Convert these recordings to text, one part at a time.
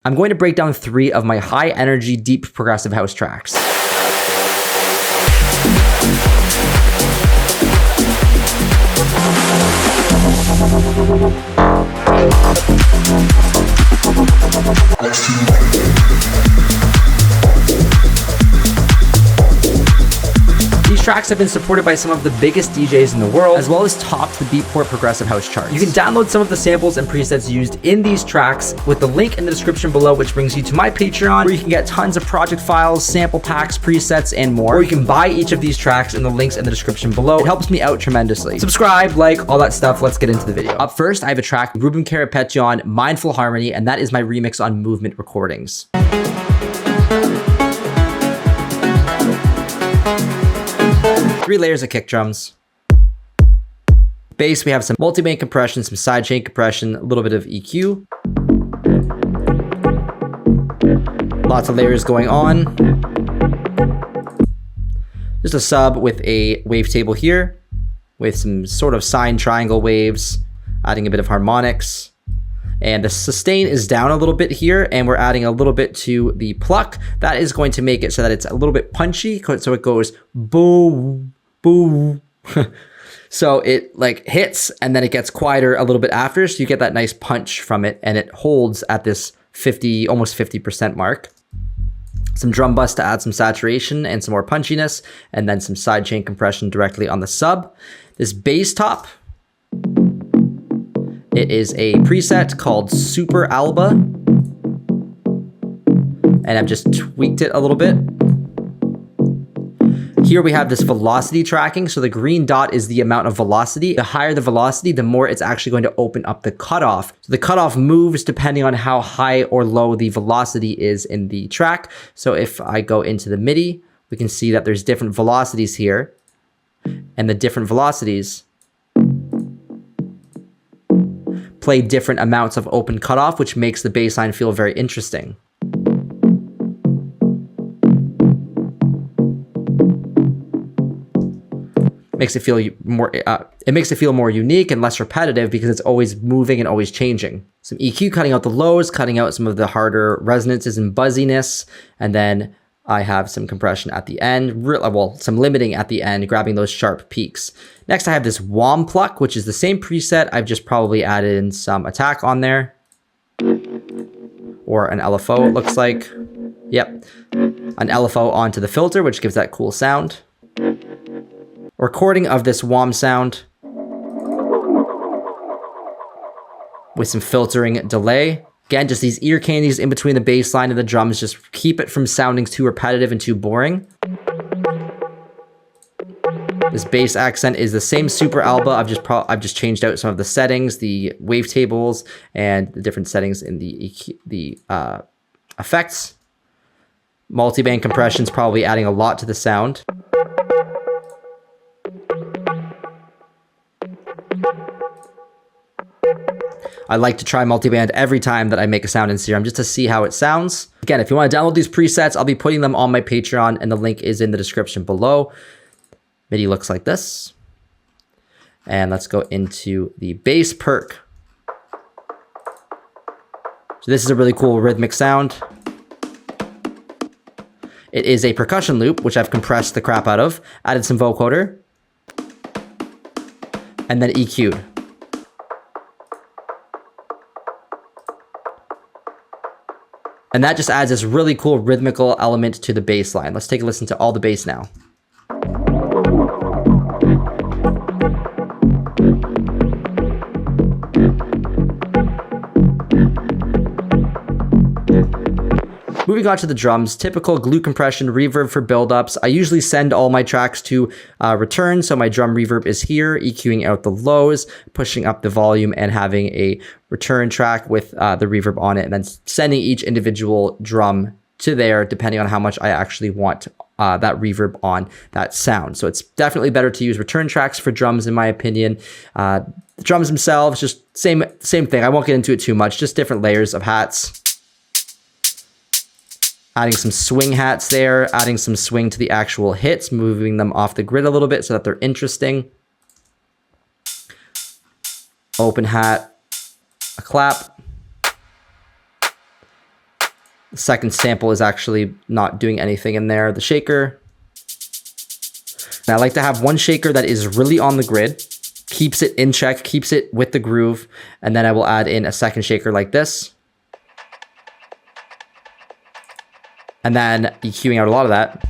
I'm going to break down 3 of my high energy, deep progressive house tracks. These tracks have been supported by some of the biggest DJs in the world, as well as topped the Beatport Progressive House charts. You can download some of the samples and presets used in these tracks with the link in the description below, which brings you to my Patreon, where you can get tons of project files, sample packs, presets, and more. Or you can buy each of these tracks in the links in the description below. It helps me out tremendously. Subscribe, like, all that stuff. Let's get into the video. Up first, I have a track, Ruben Karapetyan, Mindful Harmony, and that is my remix on Movement Recordings. 3 layers of kick drums. Bass, we have some multi-band compression, some sidechain compression, a little bit of EQ. Lots of layers going on. Just a sub with a wavetable here, with some sort of sine triangle waves, adding a bit of harmonics. And the sustain is down a little bit here, and we're adding a little bit to the pluck. That is going to make it so that it's a little bit punchy, so it goes boom, boom. So it like hits, and then it gets quieter a little bit after, so you get that nice punch from it, and it holds at this 50, almost 50% mark. Some drum bus to add some saturation and some more punchiness, and then some sidechain compression directly on the sub. This bass top, it is a preset called Super Alba, and I've just tweaked it a little bit. Here we have this velocity tracking. So the green dot is the amount of velocity. The higher the velocity, the more it's actually going to open up the cutoff. So the cutoff moves depending on how high or low the velocity is in the track. So if I go into the MIDI, we can see that there's different velocities here, and the different velocities play different amounts of open cutoff, which makes the bass line feel very interesting. Makes it feel more. It makes it feel more unique and less repetitive because it's always moving and always changing. Some EQ, cutting out the lows, cutting out some of the harder resonances and buzziness, and then I have some compression at the end. Well, some limiting at the end, grabbing those sharp peaks. Next, I have this WOM pluck, which is the same preset. I've just probably added in some attack on there, or an LFO. It looks like. Yep, an LFO onto the filter, which gives that cool sound. Recording of this WOM sound with some filtering delay. Again, just these ear candies in between the bass line and the drums just keep it from sounding too repetitive and too boring. This bass accent is the same Super Alba. I've just changed out some of the settings, the wavetables, and the different settings in the effects. Multi-band compression's probably adding a lot to the sound. I like to try multiband every time that I make a sound in Serum just to see how it sounds. Again, if you want to download these presets, I'll be putting them on my Patreon, and the link is in the description below. MIDI looks like this. And let's go into the bass perk. So this is a really cool rhythmic sound. It is a percussion loop, which I've compressed the crap out of, added some vocoder, and then EQ'd. And that just adds this really cool rhythmical element to the bass line. Let's take a listen to all the bass now. Moving on to the drums, typical glue compression, reverb for buildups. I usually send all my tracks to return, so my drum reverb is here, EQing out the lows, pushing up the volume, and having a return track with the reverb on it, and then sending each individual drum to there, depending on how much I actually want that reverb on that sound. So it's definitely better to use return tracks for drums, in my opinion. The drums themselves, just same thing. I won't get into it too much, just different layers of hats. Adding some swing hats there, adding some swing to the actual hits, moving them off the grid a little bit so that they're interesting. Open hat, a clap. The second sample is actually not doing anything in there. The shaker. And I like to have one shaker that is really on the grid, keeps it in check, keeps it with the groove, and then I will add in a second shaker like this. And then EQing out a lot of that.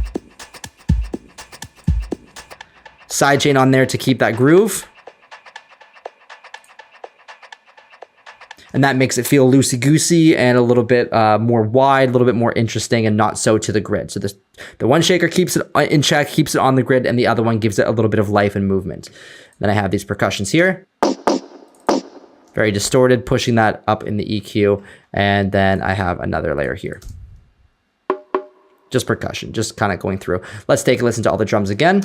Sidechain on there to keep that groove. And that makes it feel loosey-goosey and a little bit more wide, a little bit more interesting, and not so to the grid. So the one shaker keeps it in check, keeps it on the grid, and the other one gives it a little bit of life and movement. Then I have these percussions here. Very distorted, pushing that up in the EQ. And then I have another layer here. Just percussion, just kind of going through. Let's take a listen to all the drums again.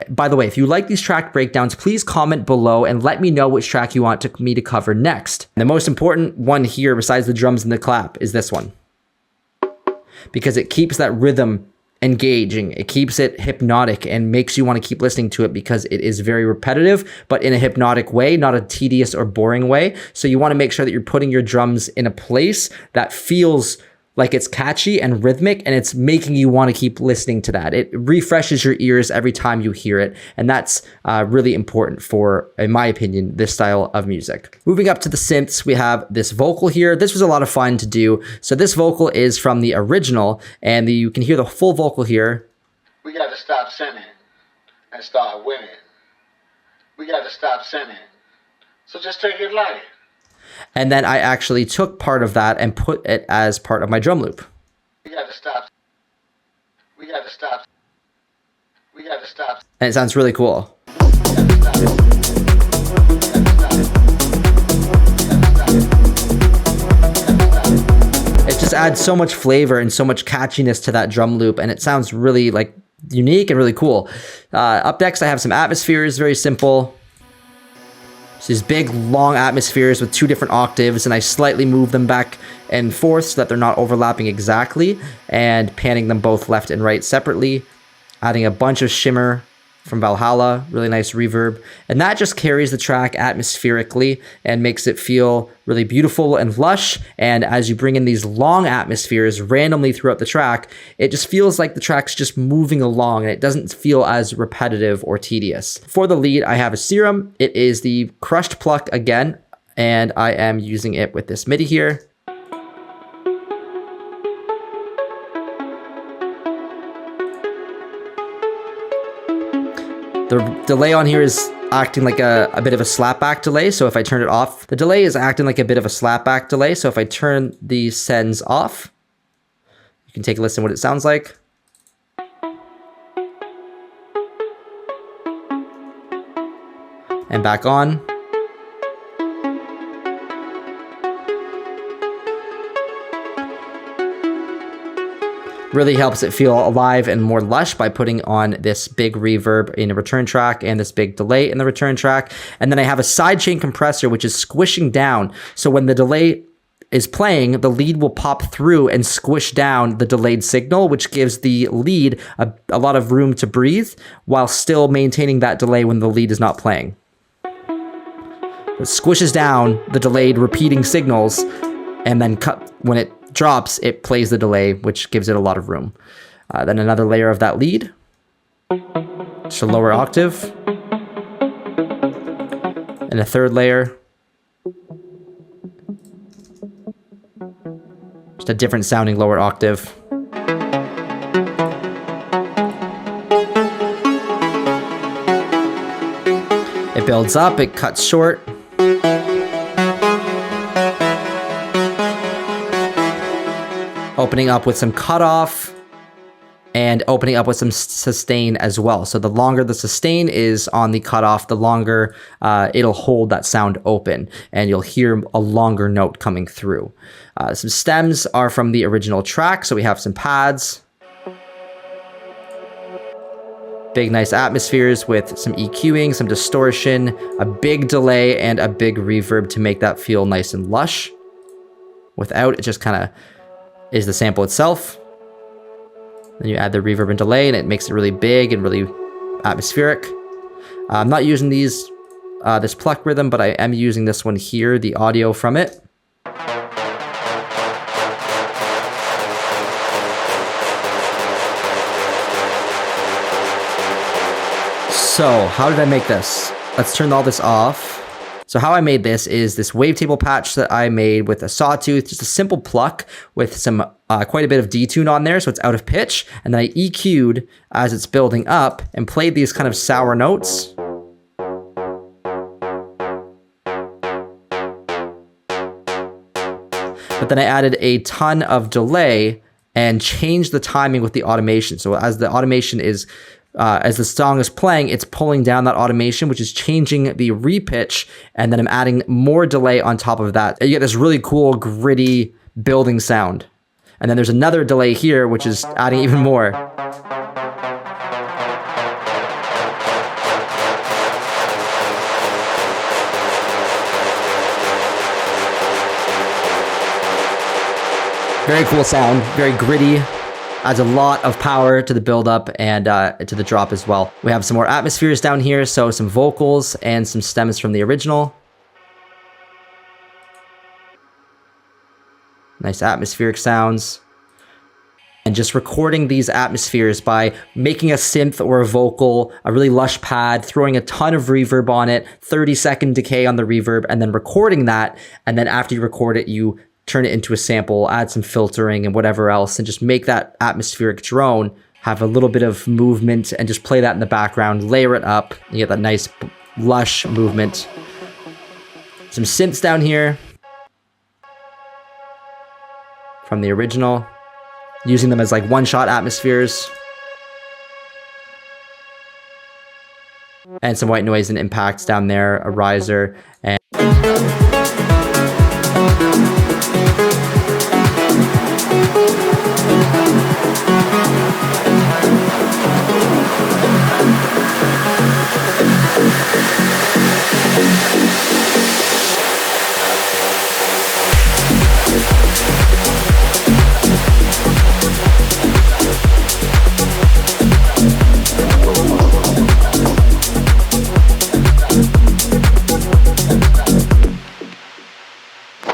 By the way, if you like these track breakdowns, please comment below and let me know which track you want me to cover next. And the most important one here, besides the drums and the clap, is this one. Because it keeps that rhythm engaging. It keeps it hypnotic and makes you want to keep listening to it because it is very repetitive, but in a hypnotic way, not a tedious or boring way. So you want to make sure that you're putting your drums in a place that feels like it's catchy and rhythmic, and it's making you want to keep listening to that. It refreshes your ears every time you hear it, and that's really important for, in my opinion, this style of music. Moving up to the synths, we have this vocal here. This was a lot of fun to do. So this vocal is from the original, and you can hear the full vocal here. We got to stop sinning and start winning. We got to stop sinning. So just take it light. And then I actually took part of that and put it as part of my drum loop. We got to stop. We got to stop. We got to stop. And it sounds really cool. It just adds so much flavor and so much catchiness to that drum loop, and it sounds really like unique and really cool. Up next, I have some atmospheres, very simple. So these big, long atmospheres with two different octaves, and I slightly move them back and forth so that they're not overlapping exactly, and panning them both left and right separately, adding a bunch of shimmer from Valhalla, really nice reverb, and that just carries the track atmospherically and makes it feel really beautiful and lush. And as you bring in these long atmospheres randomly throughout the track, it just feels like the track's just moving along, and it doesn't feel as repetitive or tedious. For the lead, I have a serum. It is the crushed pluck again, and I am using it with this MIDI here. The delay on here is acting like a bit of a slapback delay. So if I turn it off, the delay is acting like a bit of a slapback delay. So if I turn the sends off, you can take a listen to what it sounds like. And back on. Really helps it feel alive and more lush by putting on this big reverb in a return track and this big delay in the return track. And then I have a sidechain compressor, which is squishing down. So when the delay is playing, the lead will pop through and squish down the delayed signal, which gives the lead a lot of room to breathe while still maintaining that delay when the lead is not playing. It squishes down the delayed repeating signals, and then when it drops, it plays the delay, which gives it a lot of room. Then another layer of that lead, just a lower octave, and a third layer, just a different sounding lower octave. It builds up, it cuts short. Opening up with some cutoff and opening up with some sustain as well. So the longer the sustain is on the cutoff, the longer it'll hold that sound open, and you'll hear a longer note coming through. Some stems are from the original track. So we have some pads, big nice atmospheres with some EQing, some distortion, a big delay, and a big reverb to make that feel nice and lush. Without, it just kind of is the sample itself. Then you add the reverb and delay, and it makes it really big and really atmospheric. I'm not using these this pluck rhythm, but I am using this one here, the audio from it. So how did I make this? Let's turn all this off. So how I made this is this wavetable patch that I made with a sawtooth, just a simple pluck with some quite a bit of detune on there, so it's out of pitch. And then I EQ'd as it's building up and played these kind of sour notes. But then I added a ton of delay and changed the timing with the automation. So as the automation is as the song is playing, it's pulling down that automation, which is changing the repitch, and then I'm adding more delay on top of that. You get this really cool, gritty building sound. And then there's another delay here, which is adding even more. Very cool sound, very gritty. Adds a lot of power to the build up and to the drop as well. We have some more atmospheres down here, so some vocals and some stems from the original. Nice atmospheric sounds. And just recording these atmospheres by making a synth or a vocal, a really lush pad, throwing a ton of reverb on it, 30-second decay on the reverb, and then recording that. And then after you record it, you turn it into a sample, add some filtering and whatever else, and just make that atmospheric drone have a little bit of movement and just play that in the background, layer it up, you get that nice lush movement. Some synths down here from the original, using them as like one-shot atmospheres. And some white noise and impacts down there, a riser, and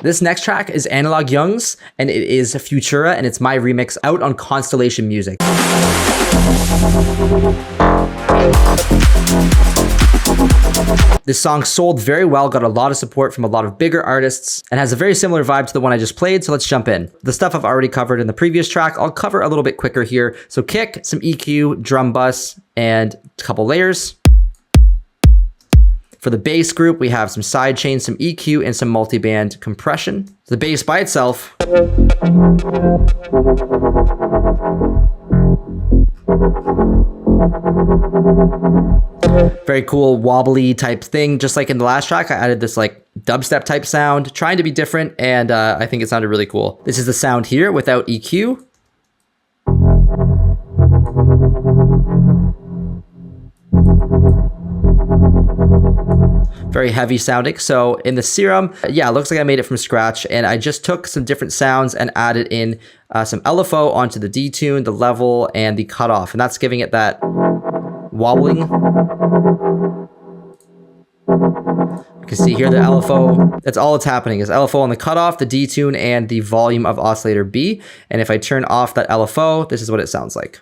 this next track is Analog Jungs, and it is Futura, and it's my remix out on Constellation Music. This song sold very well, got a lot of support from a lot of bigger artists, and has a very similar vibe to the one I just played, so let's jump in. The stuff I've already covered in the previous track, I'll cover a little bit quicker here. So kick, some EQ, drum bus, and a couple layers. For the bass group, we have some sidechain, some EQ, and some multiband compression. The bass by itself. Very cool wobbly type thing. Just like in the last track, I added this like dubstep type sound, trying to be different, and I think it sounded really cool. This is the sound here without EQ. Very heavy sounding. So in the Serum, yeah, it looks like I made it from scratch, and I just took some different sounds and added in some LFO onto the detune, the level, and the cutoff, and that's giving it that wobbling. You can see here the LFO, that's all that's happening is LFO on the cutoff, the detune, and the volume of oscillator B. And if I turn off that LFO, this is what it sounds like.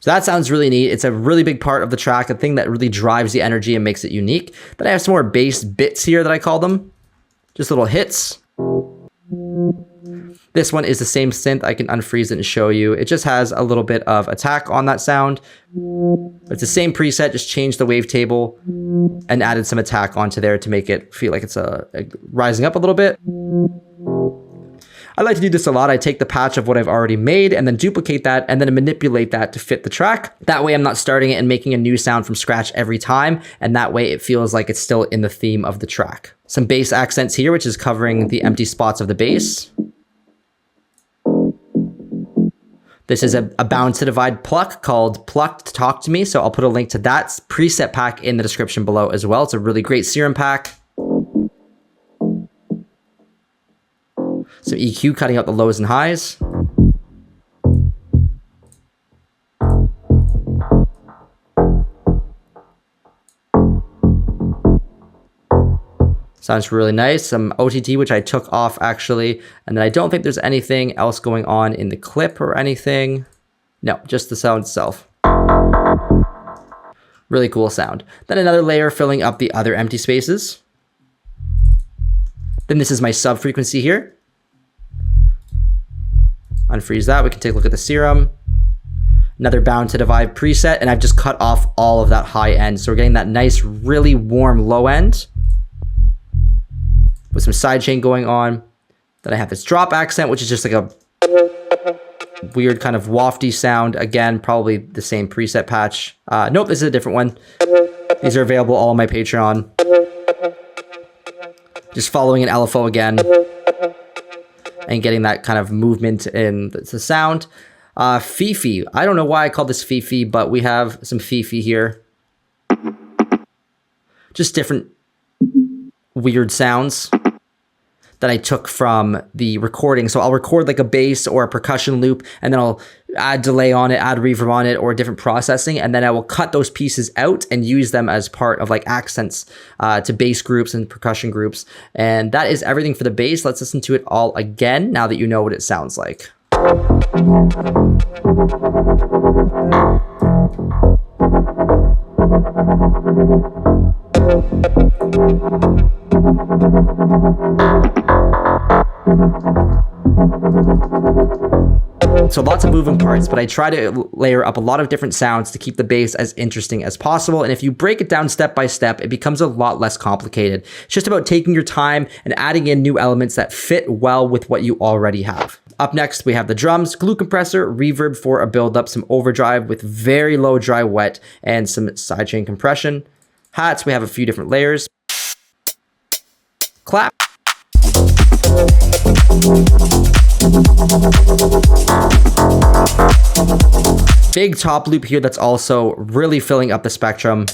So that sounds really neat. It's a really big part of the track, a thing that really drives the energy and makes it unique. Then I have some more bass bits here that I call them. Just little hits. This one is the same synth. I can unfreeze it and show you. It just has a little bit of attack on that sound. It's the same preset, just changed the wavetable and added some attack onto there to make it feel like it's rising up a little bit. I like to do this a lot. I take the patch of what I've already made and then duplicate that and then manipulate that to fit the track. That way I'm not starting it and making a new sound from scratch every time. And that way it feels like it's still in the theme of the track. Some bass accents here, which is covering the empty spots of the bass. This is a bound to divide pluck called Plucked Talk to Me. So I'll put a link to that preset pack in the description below as well. It's a really great serum pack. Some EQ cutting out the lows and highs. Sounds really nice. Some OTT, which I took off actually. And then I don't think there's anything else going on in the clip or anything. No, just the sound itself. Really cool sound. Then another layer filling up the other empty spaces. Then this is my sub frequency here. Unfreeze that. We can take a look at the serum. Another bound to divide preset. And I've just cut off all of that high end. So we're getting that nice, really warm low end with some sidechain going on. Then I have this drop accent, which is just like a weird kind of wafty sound. Again, probably the same preset patch. Nope, this is a different one. These are available all on my Patreon. Just following an LFO again and getting that kind of movement in the sound. Fifi. I don't know why I call this Fifi, but we have some Fifi here. Just different weird sounds that I took from the recording. So I'll record like a bass or a percussion loop, and then I'll add delay on it, add reverb on it, or different processing. And then I will cut those pieces out and use them as part of like accents to bass groups and percussion groups. And that is everything for the bass. Let's listen to it all again now that you know what it sounds like. So lots of moving parts, but I try to layer up a lot of different sounds to keep the bass as interesting as possible. And if you break it down step by step, it becomes a lot less complicated. It's just about taking your time and adding in new elements that fit well with what you already have. Up next, we have the drums, glue compressor, reverb for a build-up, some overdrive with very low dry wet, and some sidechain compression. Hats, we have a few different layers. Clap. Big top loop here that's also really filling up the spectrum.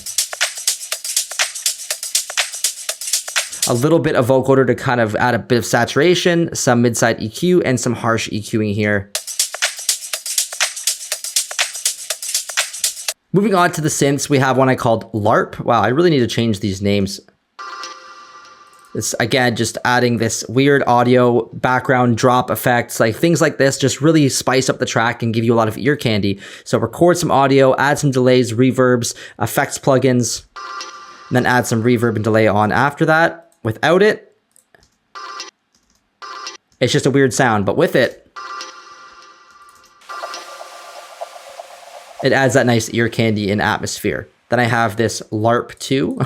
A little bit of vocoder to kind of add a bit of saturation, some mid-side EQ, and some harsh EQing here. Moving on to the synths, we have one I called LARP. Wow, I really need to change these names. It's again, just adding this weird audio background drop effects, like things like this, just really spice up the track and give you a lot of ear candy. So record some audio, add some delays, reverbs, effects plugins, and then add some reverb and delay on after that. Without it, it's just a weird sound, but with it, it adds that nice ear candy and atmosphere. Then I have this LARP 2,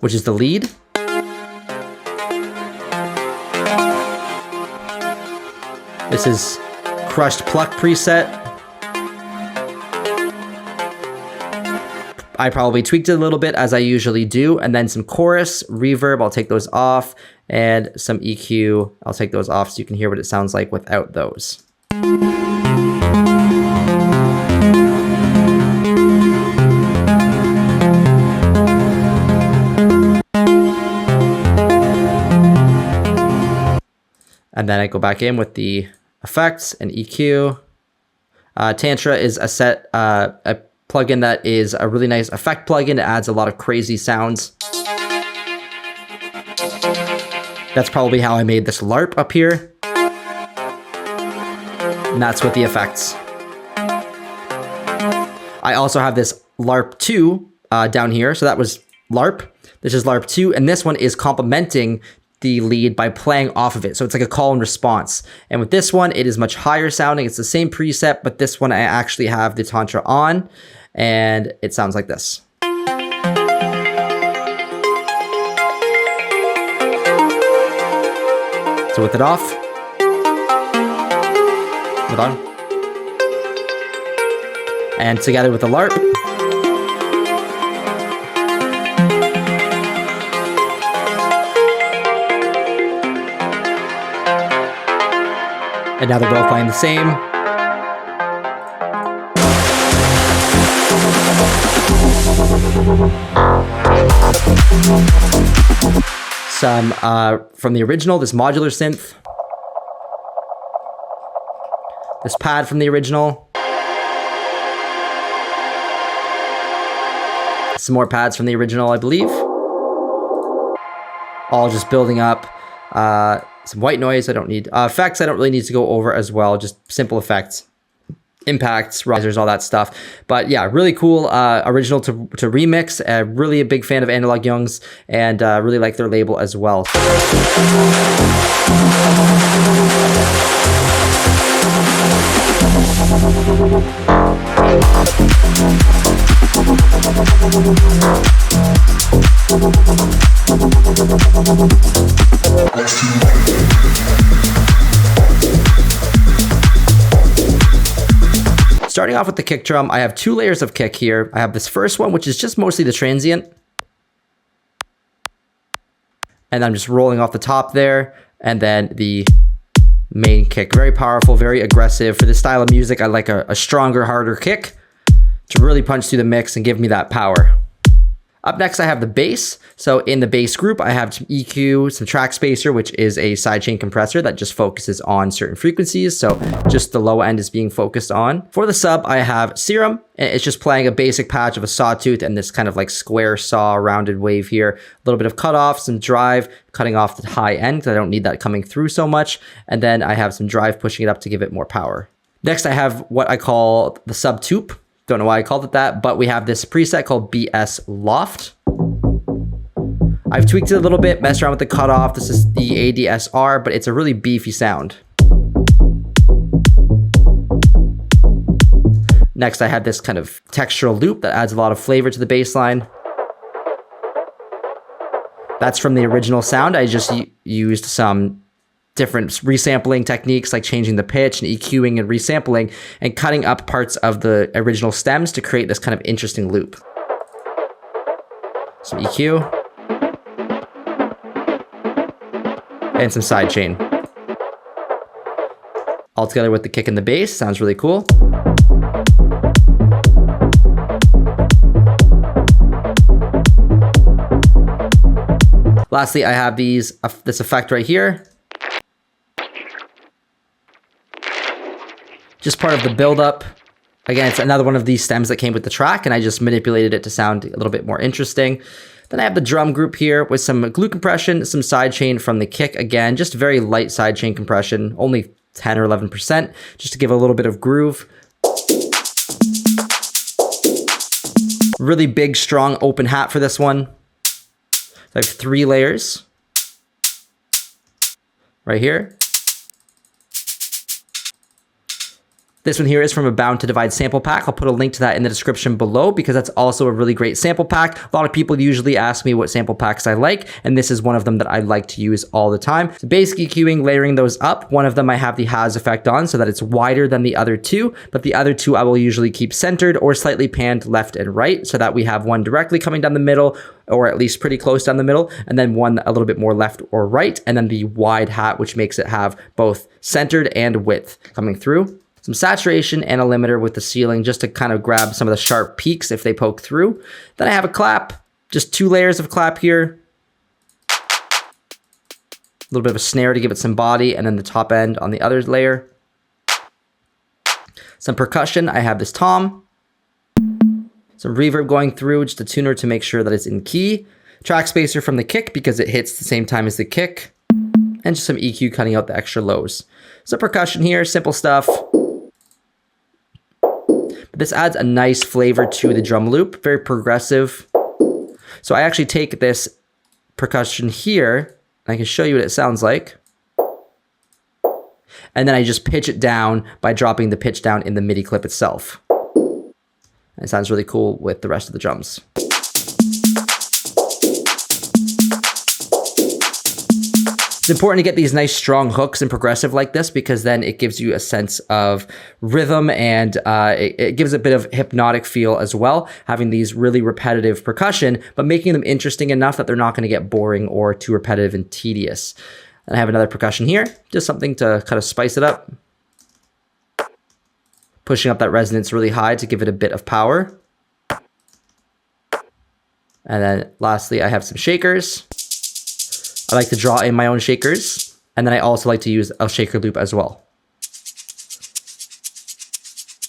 which is the lead. This is crushed pluck preset. I probably tweaked it a little bit as I usually do, and then some chorus, reverb, I'll take those off, and some EQ, I'll take those off so you can hear what it sounds like without those. And then I go back in with the effects and EQ. Tantra is a plugin that is a really nice effect plugin. It adds a lot of crazy sounds. That's probably how I made this LARP up here. And that's with the effects. I also have this LARP 2 down here. So that was LARP. This is LARP 2. And this one is complementing the lead by playing off of it. So it's like a call and response. And with this one, it is much higher sounding. It's the same preset, but this one I actually have the Tantra on, and it sounds like this. So with it off, hold on, and together with the LARP, And now they're both playing the same. Some from the original, this modular synth. This pad from the original. Some more pads from the original, I believe. All just building up. Some white noise I don't need. Effects I don't really need to go over as well. Just simple effects. Impacts, risers, all that stuff. But yeah, really cool original to remix. Really a big fan of Analog Jungs, and really like their label as well. Starting off with the kick drum, I have 2 layers of kick here. I have this first one, which is just mostly the transient. And I'm just rolling off the top there. And then the main kick. Very powerful, very aggressive. For this style of music, I like a stronger, harder kick to really punch through the mix and give me that power. Up next, I have the bass. So in the bass group, I have some EQ, some track spacer, which is a sidechain compressor that just focuses on certain frequencies. So just the low end is being focused on. For the sub, I have Serum. And it's just playing a basic patch of a sawtooth and this kind of like square saw rounded wave here. A little bit of cutoff, some drive, cutting off the high end because I don't need that coming through so much. And then I have some drive pushing it up to give it more power. Next, I have what I call the sub tube. Don't know why I called it that, but we have this preset called BS Loft. I've tweaked it a little bit, messed around with the cutoff. This is the ADSR, but it's a really beefy sound. Next, I have this kind of textural loop that adds a lot of flavor to the bass line. That's from the original sound. I just used some different resampling techniques like changing the pitch and EQing and resampling and cutting up parts of the original stems to create this kind of interesting loop. Some EQ. And some sidechain. All together with the kick and the bass. Sounds really cool. Lastly, I have this effect right here. Just part of the build-up. Again, it's another one of these stems that came with the track, and I just manipulated it to sound a little bit more interesting. Then I have the drum group here with some glue compression, some sidechain from the kick. Again, just very light sidechain compression, only 10 or 11%, just to give a little bit of groove. Really big, strong open hat for this one. I have 3 layers right here. This one here is from a Bound to Divide sample pack. I'll put a link to that in the description below because that's also a really great sample pack. A lot of people usually ask me what sample packs I like, and this is one of them that I like to use all the time. So basic EQing, layering those up. One of them I have the Has effect on so that it's wider than the other 2, but the other 2 I will usually keep centered or slightly panned left and right so that we have one directly coming down the middle, or at least pretty close down the middle, and then one a little bit more left or right, and then the wide hat, which makes it have both centered and width coming through. Some saturation and a limiter with the ceiling just to kind of grab some of the sharp peaks if they poke through. Then I have a clap, just 2 layers of clap here. A little bit of a snare to give it some body, and then the top end on the other layer. Some percussion, I have this tom. Some reverb going through, just a tuner to make sure that it's in key. Track spacer from the kick because it hits the same time as the kick. And just some EQ cutting out the extra lows. So percussion here, simple stuff. But this adds a nice flavor to the drum loop, very progressive. So I actually take this percussion here, and I can show you what it sounds like. And then I just pitch it down by dropping the pitch down in the MIDI clip itself. And it sounds really cool with the rest of the drums. It's important to get these nice strong hooks and progressive like this because then it gives you a sense of rhythm and it gives a bit of hypnotic feel as well, having these really repetitive percussion, but making them interesting enough that they're not going to get boring or too repetitive and tedious. And I have another percussion here, just something to kind of spice it up. pushing up that resonance really high to give it a bit of power. And then lastly, I have some shakers. I like to draw in my own shakers. And then I also like to use a shaker loop as well.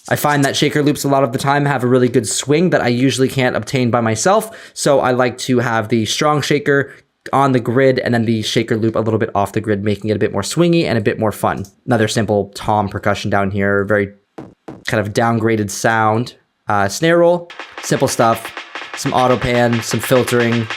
I find that shaker loops a lot of the time have a really good swing that I usually can't obtain by myself. So I like to have the strong shaker on the grid and then the shaker loop a little bit off the grid, making it a bit more swingy and a bit more fun. Another simple tom percussion down here, very kind of downgraded sound. Snare roll, simple stuff, some auto pan, some filtering.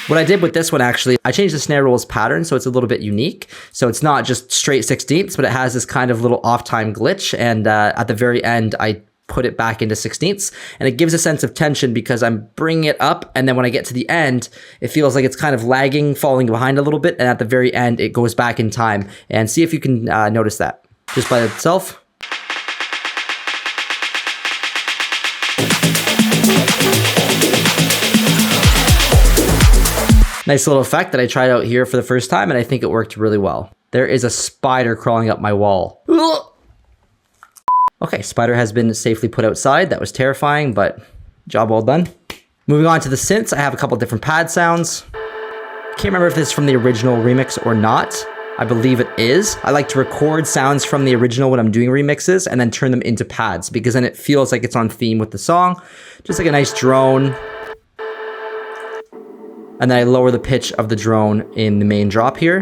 What I did with this one, actually, I changed the snare roll's pattern so it's a little bit unique. So it's not just straight 16ths, but it has this kind of little off-time glitch. And at the very end, I put it back into 16ths. And it gives a sense of tension because I'm bringing it up. And then when I get to the end, it feels like it's kind of lagging, falling behind a little bit. And at the very end, it goes back in time. And see if you can notice that just by itself. Nice little effect that I tried out here for the first time, and I think it worked really well. There is a spider crawling up my wall. Okay, spider has been safely put outside. That was terrifying, but job well done. Moving on to the synths, I have a couple different pad sounds. Can't remember if this is from the original remix or not. I believe it is. I like to record sounds from the original when I'm doing remixes and then turn them into pads because then it feels like it's on theme with the song. Just like a nice drone. And then I lower the pitch of the drone in the main drop here.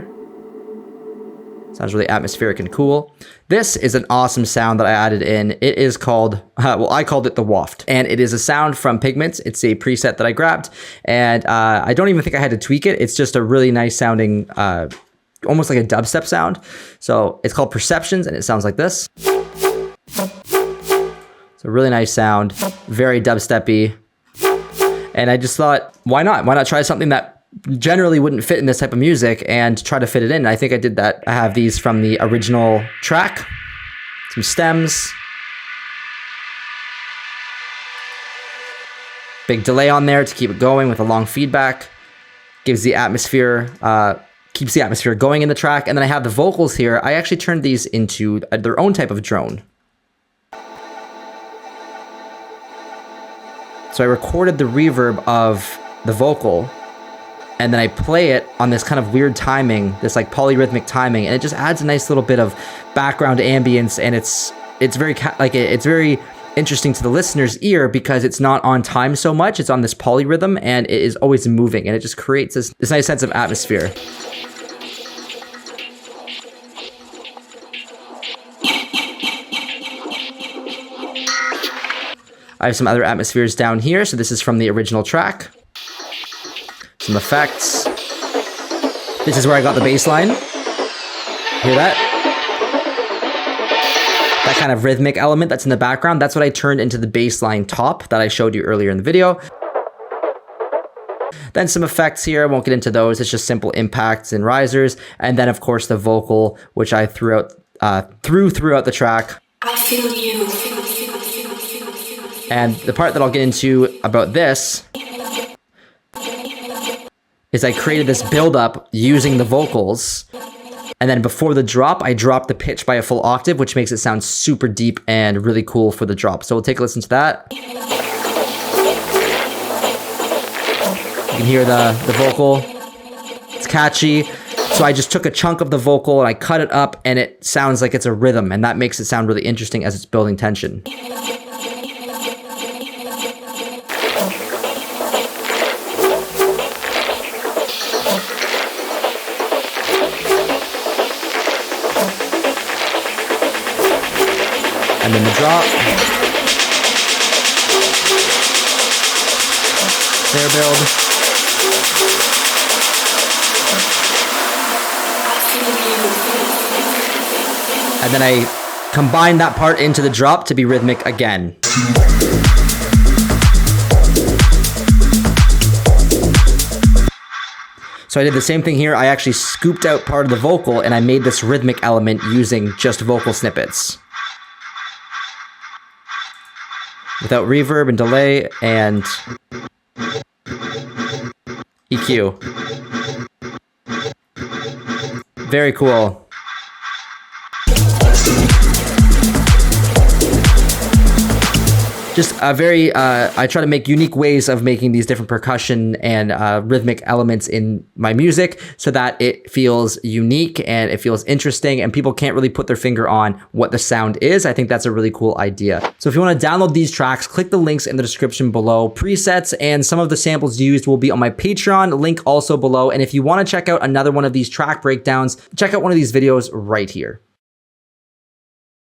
Sounds really atmospheric and cool. This is an awesome sound that I added in. It is called, well, I called it the Waft. And it is a sound from Pigments. It's a preset that I grabbed. And I don't even think I had to tweak it. It's just a really nice sounding, almost like a dubstep sound. So it's called Perceptions and it sounds like this. It's a really nice sound, very dubstep-y. And I just thought, why not? Why not try something that generally wouldn't fit in this type of music and try to fit it in? And I think I did that. I have these from the original track, some stems, big delay on there to keep it going with a long feedback, gives the atmosphere, keeps the atmosphere going in the track. And then I have the vocals here. I actually turned these into their own type of drone. So I recorded the reverb of the vocal and then I play it on this kind of weird timing, this like polyrhythmic timing, and it just adds a nice little bit of background ambience, and it's very it's very interesting to the listener's ear because it's not on time so much, it's on this polyrhythm and it is always moving, and it just creates this nice sense of atmosphere. I have some other atmospheres down here. So this is from the original track. Some effects. This is where I got the bass line. Hear that? That kind of rhythmic element that's in the background. That's what I turned into the bass line top that I showed you earlier in the video. Then some effects here. I won't get into those. It's just simple impacts and risers. And then of course the vocal, which I threw throughout the track. I feel you. And the part that I'll get into about this is I created this build-up using the vocals, and then before the drop, I dropped the pitch by a full octave, which makes it sound super deep and really cool for the drop. So we'll take a listen to that. You can hear the vocal. It's catchy. So I just took a chunk of the vocal and I cut it up, and it sounds like it's a rhythm, and that makes it sound really interesting as it's building tension. And then the drop. Snare build. And then I combine that part into the drop to be rhythmic again. So I did the same thing here. I actually scooped out part of the vocal and I made this rhythmic element using just vocal snippets. Without reverb and delay and EQ. Very cool. Just a very, I try to make unique ways of making these different percussion and rhythmic elements in my music so that it feels unique and it feels interesting and people can't really put their finger on what the sound is. I think that's a really cool idea. So if you want to download these tracks, click the links in the description below. Presets and some of the samples used will be on my Patreon, link also below. And if you want to check out another one of these track breakdowns, check out one of these videos right here.